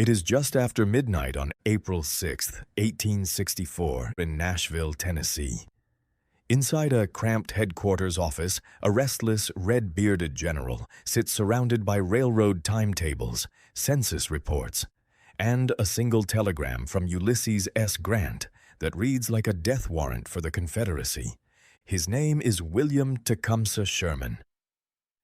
It is just after midnight on April 6, 1864, in Nashville, Tennessee. Inside a cramped headquarters office, a restless, red-bearded general sits surrounded by railroad timetables, census reports, and a single telegram from Ulysses S. Grant that reads like a death warrant for the Confederacy. His name is William Tecumseh Sherman.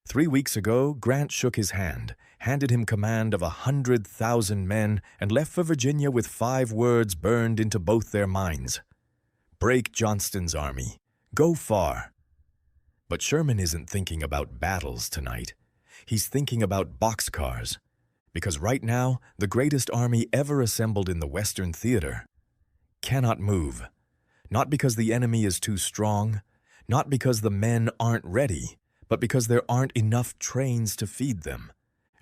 3 weeks ago, Grant shook his hand, handed him command of 100,000 men, and left for Virginia with 5 words burned into both their minds. Break Johnston's army. Go far. But Sherman isn't thinking about battles tonight. He's thinking about boxcars. Because right now, the greatest army ever assembled in the Western theater cannot move. Not because the enemy is too strong, not because the men aren't ready, but because there aren't enough trains to feed them.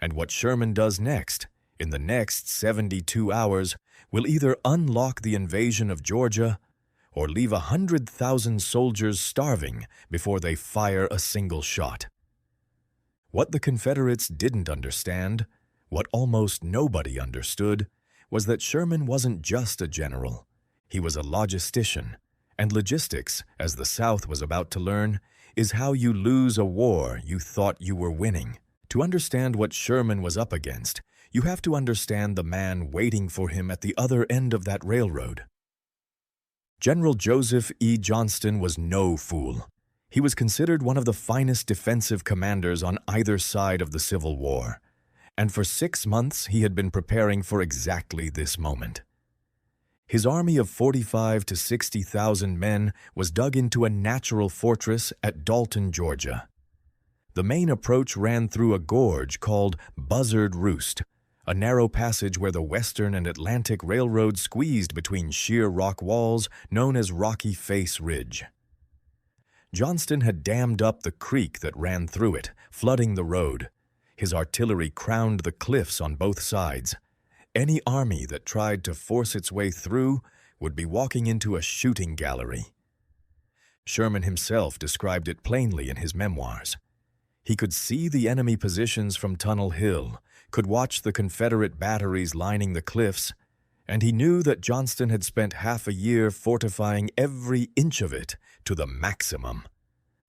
And what Sherman does next, in the next 72 hours, will either unlock the invasion of Georgia or leave 100,000 soldiers starving before they fire a single shot. What the Confederates didn't understand, what almost nobody understood, was that Sherman wasn't just a general. He was a logistician, and logistics, as the South was about to learn, is how you lose a war you thought you were winning. To understand what Sherman was up against, you have to understand the man waiting for him at the other end of that railroad. General Joseph E. Johnston was no fool. He was considered one of the finest defensive commanders on either side of the Civil War, and for 6 months he had been preparing for exactly this moment. His army of 45 to 60,000 men was dug into a natural fortress at Dalton, Georgia. The main approach ran through a gorge called Buzzard Roost, a narrow passage where the Western and Atlantic Railroad squeezed between sheer rock walls known as Rocky Face Ridge. Johnston had dammed up the creek that ran through it, flooding the road. His artillery crowned the cliffs on both sides. Any army that tried to force its way through would be walking into a shooting gallery. Sherman himself described it plainly in his memoirs. He could see the enemy positions from Tunnel Hill, could watch the Confederate batteries lining the cliffs, and he knew that Johnston had spent half a year fortifying every inch of it to the maximum.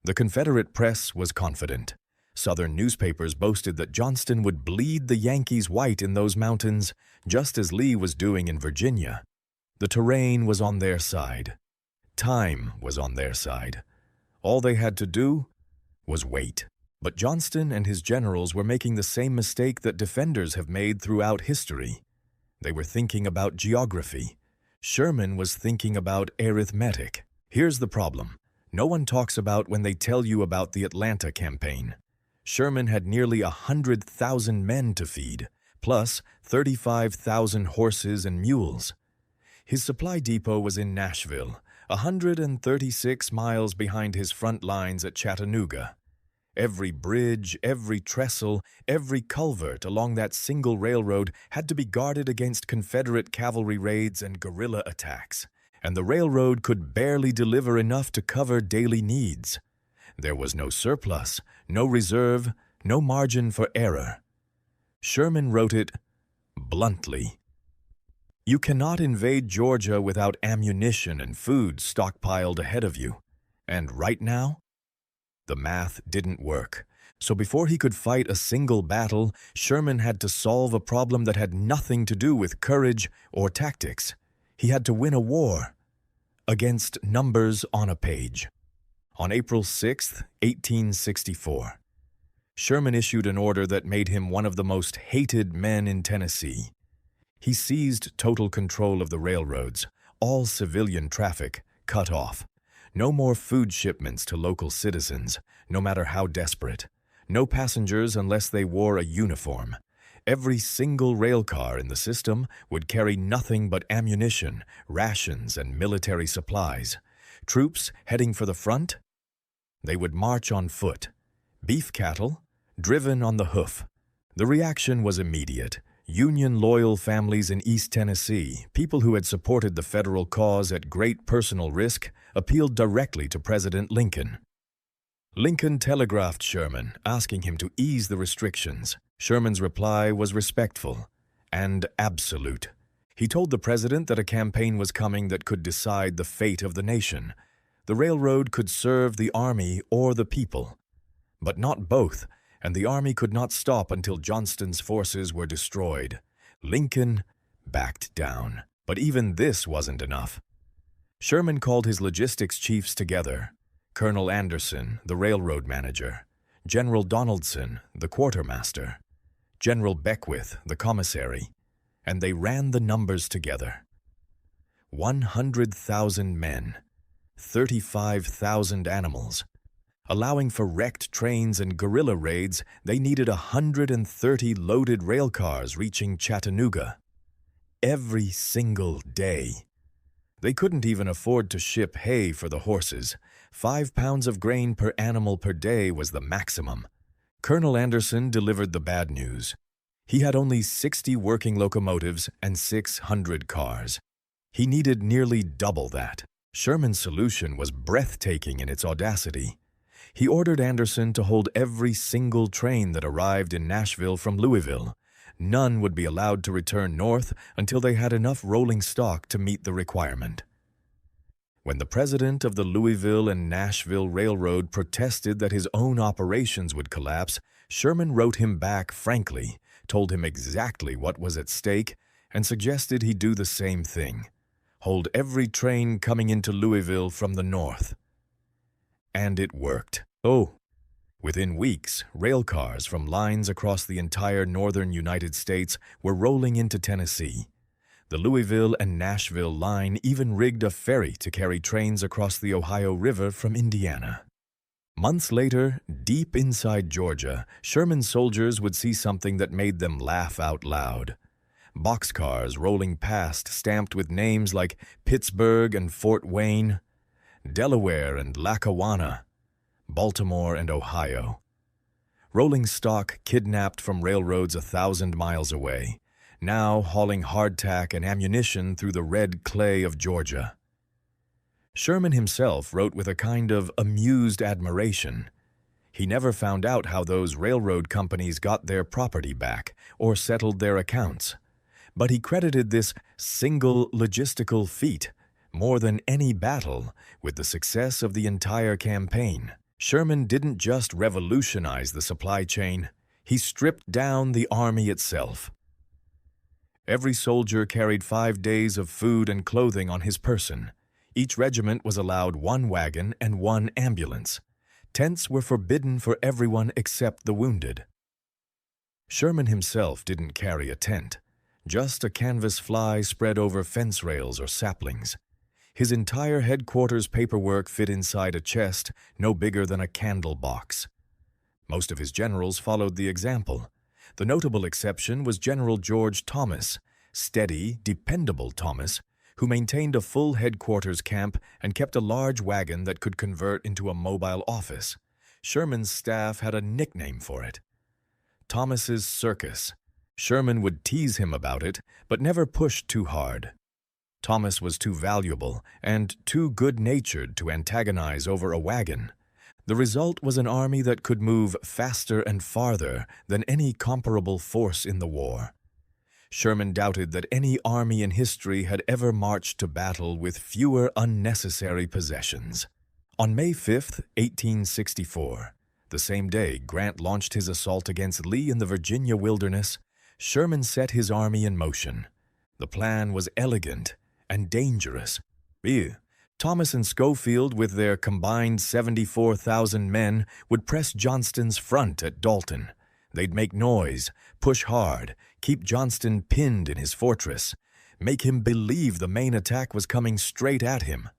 The Confederate press was confident. Southern newspapers boasted that Johnston would bleed the Yankees white in those mountains, just as Lee was doing in Virginia. The terrain was on their side. Time was on their side. All they had to do was wait. But Johnston and his generals were making the same mistake that defenders have made throughout history. They were thinking about geography. Sherman was thinking about arithmetic. Here's the problem. No one talks about when they tell you about the Atlanta campaign. Sherman had nearly 100,000 men to feed, plus 35,000 horses and mules. His supply depot was in Nashville, 136 miles behind his front lines at Chattanooga. Every bridge, every trestle, every culvert along that single railroad had to be guarded against Confederate cavalry raids and guerrilla attacks, and the railroad could barely deliver enough to cover daily needs. There was no surplus, no reserve, no margin for error. Sherman wrote it bluntly. You cannot invade Georgia without ammunition and food stockpiled ahead of you. And right now, the math didn't work. So before he could fight a single battle, Sherman had to solve a problem that had nothing to do with courage or tactics. He had to win a war against numbers on a page. On April 6, 1864, Sherman issued an order that made him one of the most hated men in Tennessee. He seized total control of the railroads, all civilian traffic cut off. No more food shipments to local citizens, no matter how desperate. No passengers unless they wore a uniform. Every single rail car in the system would carry nothing but ammunition, rations, and military supplies. Troops heading for the front? They would march on foot. Beef cattle, driven on the hoof. The reaction was immediate. Union-loyal families in East Tennessee, people who had supported the federal cause at great personal risk, appealed directly to President Lincoln. Lincoln telegraphed Sherman, asking him to ease the restrictions. Sherman's reply was respectful. and absolute. He told the president that a campaign was coming that could decide the fate of the nation. The railroad could serve the army or the people, but not both, and the army could not stop until Johnston's forces were destroyed. Lincoln backed down. But even this wasn't enough. Sherman called his logistics chiefs together: Colonel Anderson, the railroad manager; General Donaldson, the quartermaster; General Beckwith, the commissary, and they ran the numbers together. 100,000 men, 35,000 animals. Allowing for wrecked trains and guerrilla raids, they needed 130 loaded rail cars reaching Chattanooga every single day. They couldn't even afford to ship hay for the horses. 5 pounds of grain per animal per day was the maximum. Colonel Anderson delivered the bad news. He had only 60 working locomotives and 600 cars. He needed nearly double that. Sherman's solution was breathtaking in its audacity. He ordered Anderson to hold every single train that arrived in Nashville from Louisville. None would be allowed to return north until they had enough rolling stock to meet the requirement. When the president of the Louisville and Nashville Railroad protested that his own operations would collapse, Sherman wrote him back frankly, told him exactly what was at stake, and suggested he do the same thing: hold every train coming into Louisville from the north. And it worked. Within weeks, rail cars from lines across the entire northern United States were rolling into Tennessee. The Louisville and Nashville line even rigged a ferry to carry trains across the Ohio River from Indiana. Months later, deep inside Georgia, Sherman's soldiers would see something that made them laugh out loud. Boxcars rolling past stamped with names like Pittsburgh and Fort Wayne, Delaware and Lackawanna, Baltimore and Ohio. Rolling stock kidnapped from railroads 1,000 miles away, now hauling hardtack and ammunition through the red clay of Georgia. Sherman himself wrote with a kind of amused admiration. He never found out how those railroad companies got their property back or settled their accounts, but he credited this single logistical feat, more than any battle, with the success of the entire campaign. Sherman didn't just revolutionize the supply chain, he stripped down the army itself. Every soldier carried 5 days of food and clothing on his person. Each regiment was allowed 1 wagon and 1 ambulance. Tents were forbidden for everyone except the wounded. Sherman himself didn't carry a tent, just a canvas fly spread over fence rails or saplings. His entire headquarters paperwork fit inside a chest no bigger than a candle box. Most of his generals followed the example. The notable exception was General George Thomas, steady, dependable Thomas, who maintained a full headquarters camp and kept a large wagon that could convert into a mobile office. Sherman's staff had a nickname for it: Thomas's Circus. Sherman would tease him about it, but never pushed too hard. Thomas was too valuable and too good-natured to antagonize over a wagon. The result was an army that could move faster and farther than any comparable force in the war. Sherman doubted that any army in history had ever marched to battle with fewer unnecessary possessions. On May 5, 1864, the same day Grant launched his assault against Lee in the Virginia wilderness, Sherman set his army in motion. The plan was elegant and dangerous. Thomas and Schofield, with their combined 74,000 men, would press Johnston's front at Dalton. They'd make noise, push hard, keep Johnston pinned in his fortress, make him believe the main attack was coming straight at him.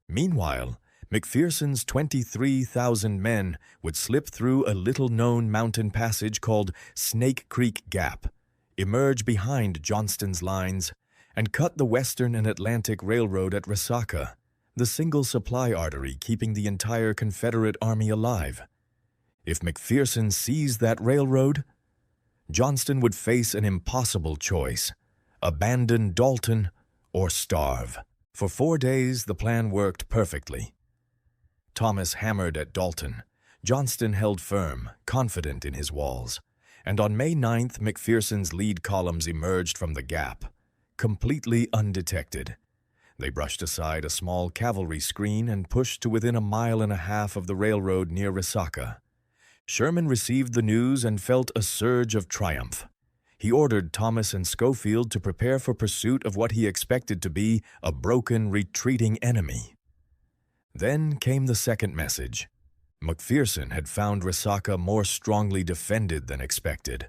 Meanwhile, McPherson's 23,000 men would slip through a little-known mountain passage called Snake Creek Gap, emerge behind Johnston's lines, and cut the Western and Atlantic Railroad at Resaca, the single supply artery keeping the entire Confederate army alive. If McPherson seized that railroad, Johnston would face an impossible choice: abandon Dalton or starve. For 4 days, the plan worked perfectly. Thomas hammered at Dalton. Johnston held firm, confident in his walls. and on May 9th, McPherson's lead columns emerged from the gap, completely undetected. They brushed aside a small cavalry screen and pushed to within 1.5 miles of the railroad near Resaca. Sherman received the news and felt a surge of triumph. He ordered Thomas and Schofield to prepare for pursuit of what he expected to be a broken, retreating enemy. Then came the second message. McPherson had found Resaca more strongly defended than expected.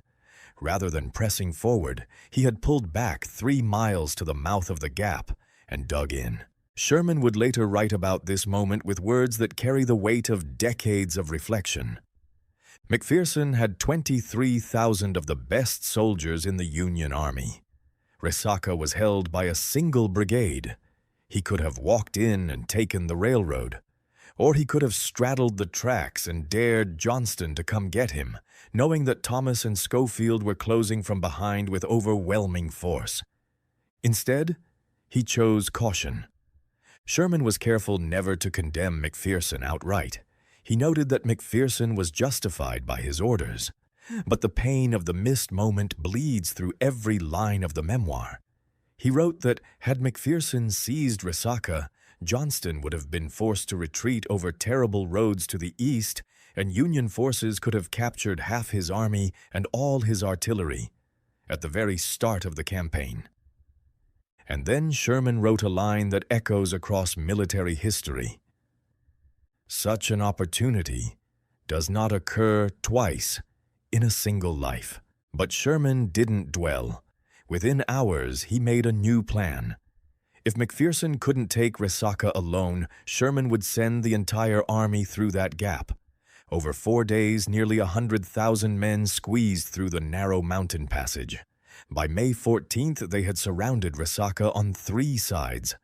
Rather than pressing forward, he had pulled back 3 miles to the mouth of the gap and dug in. Sherman would later write about this moment with words that carry the weight of decades of reflection. McPherson had 23,000 of the best soldiers in the Union Army. Resaca was held by a single brigade. He could have walked in and taken the railroad, or he could have straddled the tracks and dared Johnston to come get him, knowing that Thomas and Schofield were closing from behind with overwhelming force. Instead, he chose caution. Sherman was careful never to condemn McPherson outright. He noted that McPherson was justified by his orders, but the pain of the missed moment bleeds through every line of the memoir. He wrote that had McPherson seized Resaca, Johnston would have been forced to retreat over terrible roads to the east, and Union forces could have captured half his army and all his artillery at the very start of the campaign. And then Sherman wrote a line that echoes across military history. Such an opportunity does not occur twice in a single life. But Sherman didn't dwell. Within hours, he made a new plan. If McPherson couldn't take Resaca alone, Sherman would send the entire army through that gap. Over 4 days, nearly 100,000 men squeezed through the narrow mountain passage. By May 14th, they had surrounded Resaca on 3 sides.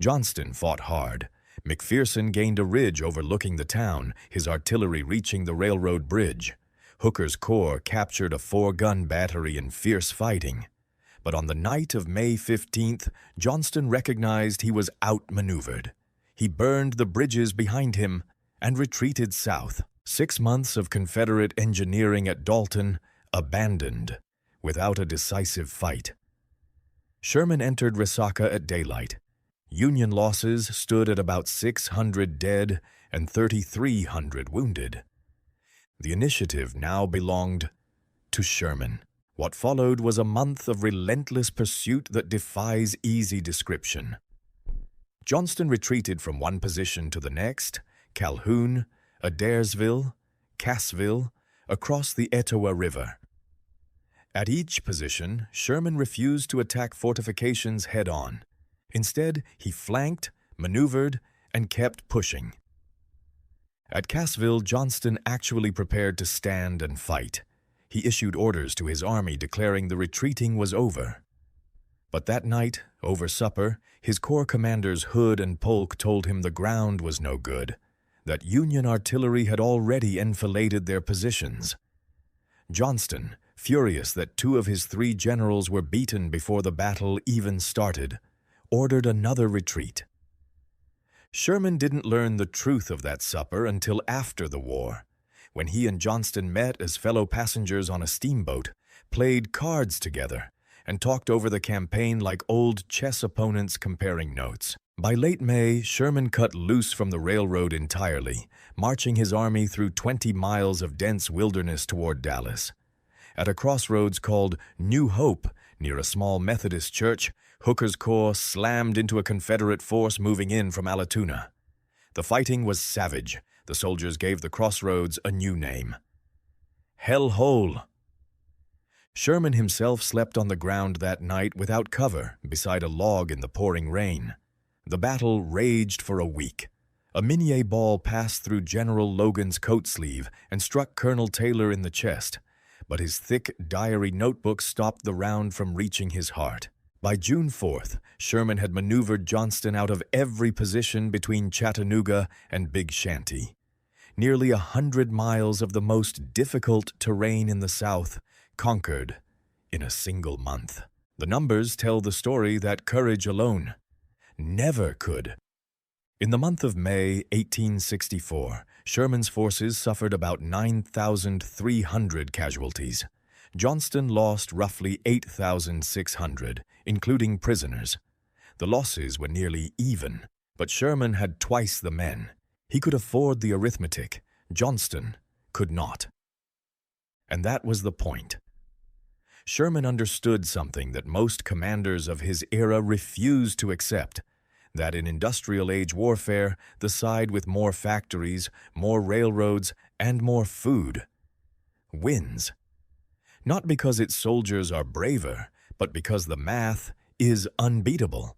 Johnston fought hard. McPherson gained a ridge overlooking the town, his artillery reaching the railroad bridge. Hooker's corps captured a 4-gun battery in fierce fighting. But on the night of May 15th, Johnston recognized he was outmaneuvered. He burned the bridges behind him and retreated south. 6 months of Confederate engineering at Dalton abandoned without a decisive fight. Sherman entered Resaca at daylight. Union losses stood at about 600 dead and 3,300 wounded. The initiative now belonged to Sherman. What followed was a month of relentless pursuit that defies easy description. Johnston retreated from one position to the next, Calhoun, Adairsville, Cassville, across the Etowah River. At each position, Sherman refused to attack fortifications head-on. Instead, he flanked, maneuvered, and kept pushing. At Cassville, Johnston actually prepared to stand and fight. He issued orders to his army declaring the retreating was over. But that night, over supper, his corps commanders Hood and Polk told him the ground was no good, that Union artillery had already enfiladed their positions. Johnston, furious that 2 of his 3 generals were beaten before the battle even started, ordered another retreat. Sherman didn't learn the truth of that supper until after the war, when he and Johnston met as fellow passengers on a steamboat, played cards together, and talked over the campaign like old chess opponents comparing notes. By late May, Sherman cut loose from the railroad entirely, marching his army through 20 miles of dense wilderness toward Dallas. At a crossroads called New Hope, near a small Methodist church, Hooker's corps slammed into a Confederate force moving in from Allatoona. The fighting was savage. The soldiers gave the crossroads a new name: Hell Hole. Sherman himself slept on the ground that night without cover, beside a log in the pouring rain. The battle raged for a week. A Minié ball passed through General Logan's coat sleeve and struck Colonel Taylor in the chest, but his thick diary notebook stopped the round from reaching his heart. By June 4th, Sherman had maneuvered Johnston out of every position between Chattanooga and Big Shanty. Nearly 100 miles of the most difficult terrain in the South conquered in a single month. The numbers tell the story that courage alone never could. In the month of May 1864, Sherman's forces suffered about 9,300 casualties. Johnston lost roughly 8,600, including prisoners. The losses were nearly even, but Sherman had twice the men. He could afford the arithmetic. Johnston could not. And that was the point. Sherman understood something that most commanders of his era refused to accept, that in industrial-age warfare, the side with more factories, more railroads, and more food wins. Not because its soldiers are braver, but because the math is unbeatable.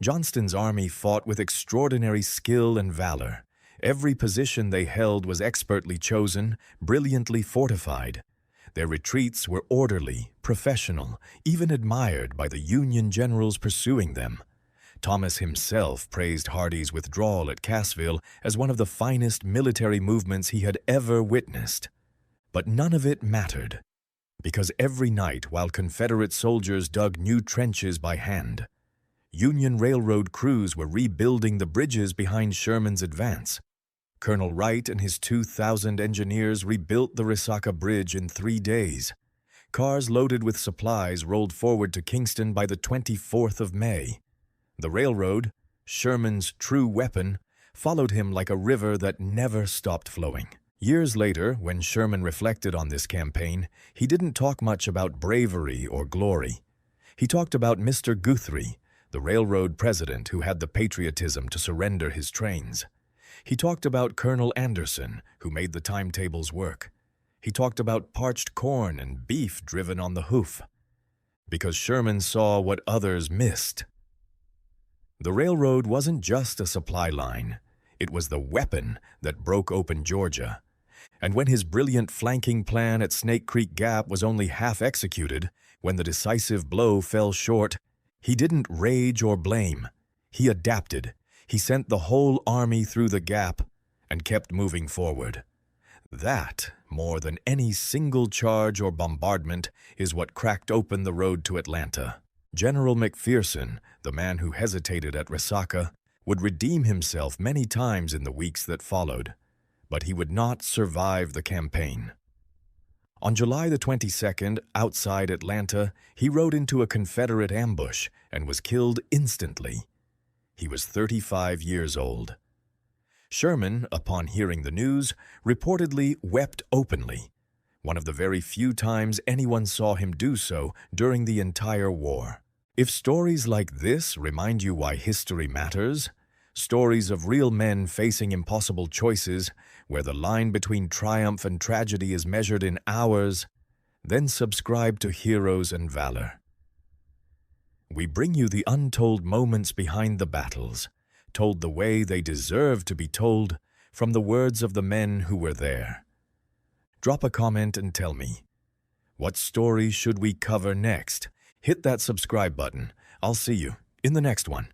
Johnston's army fought with extraordinary skill and valor. Every position they held was expertly chosen, brilliantly fortified. Their retreats were orderly, professional, even admired by the Union generals pursuing them. Thomas himself praised Hardee's withdrawal at Cassville as one of the finest military movements he had ever witnessed. But none of it mattered, because every night while Confederate soldiers dug new trenches by hand, Union railroad crews were rebuilding the bridges behind Sherman's advance. Colonel Wright and his 2,000 engineers rebuilt the Resaca Bridge in 3 days. Cars loaded with supplies rolled forward to Kingston by the 24th of May. The railroad, Sherman's true weapon, followed him like a river that never stopped flowing. Years later, when Sherman reflected on this campaign, he didn't talk much about bravery or glory. He talked about Mr. Guthrie, the railroad president who had the patriotism to surrender his trains. He talked about Colonel Anderson, who made the timetables work. He talked about parched corn and beef driven on the hoof. Because Sherman saw what others missed. The railroad wasn't just a supply line. It was the weapon that broke open Georgia. And when his brilliant flanking plan at Snake Creek Gap was only half executed, when the decisive blow fell short, he didn't rage or blame. He adapted. He sent the whole army through the gap and kept moving forward. That, more than any single charge or bombardment, is what cracked open the road to Atlanta. General McPherson, the man who hesitated at Resaca, would redeem himself many times in the weeks that followed, but he would not survive the campaign. On July the 22nd, outside Atlanta, he rode into a Confederate ambush and was killed instantly. He was 35 years old. Sherman, upon hearing the news, reportedly wept openly, one of the very few times anyone saw him do so during the entire war. If stories like this remind you why history matters, stories of real men facing impossible choices, where the line between triumph and tragedy is measured in hours, then subscribe to Heroes and Valor. We bring you the untold moments behind the battles, told the way they deserve to be told from the words of the men who were there. Drop a comment and tell me, what story should we cover next? Hit that subscribe button. I'll see you in the next one.